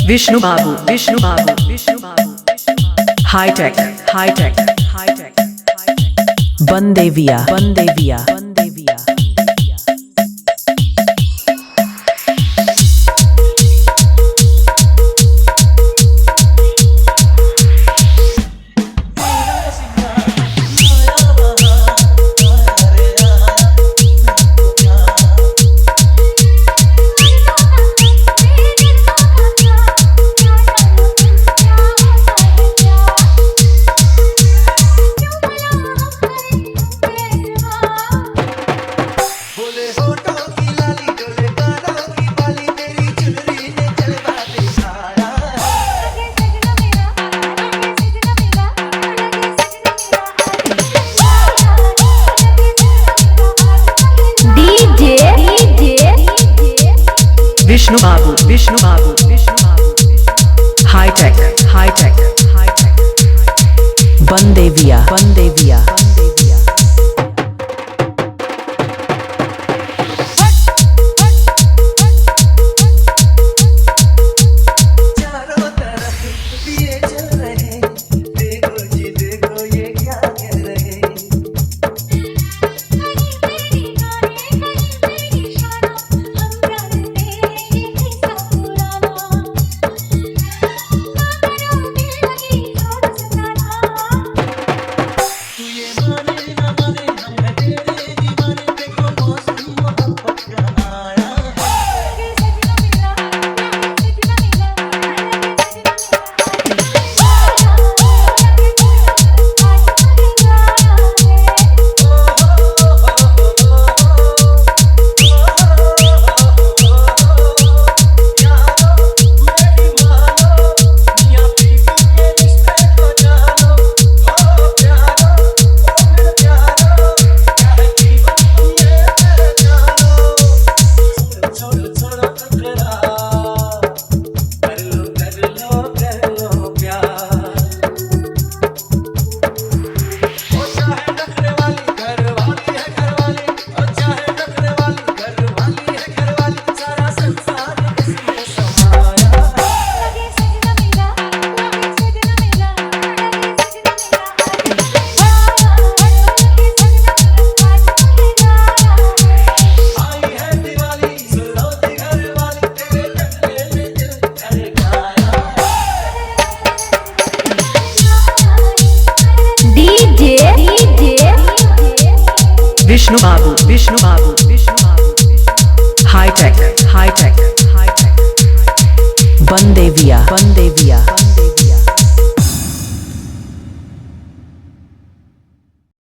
Vishnu Babu, Vishnu Babu, Vishnu Babu. High tech, high tech, high tech. बंदेविया, बंदेविया, बंदेविया। Vishnu Babu, Vishnu Babu, Vishnu Babu. High tech, high tech, high tech. बंदेविया, बंदेविया, बंदेविया। चारों तरफ दिए जल रहे, देखो जी देखो ये क्या कह रहे। Vishnu Babu, Vishnu Babu, Vishnu Babu. High tech, high tech, high tech. बंदेविया, बंदेविया।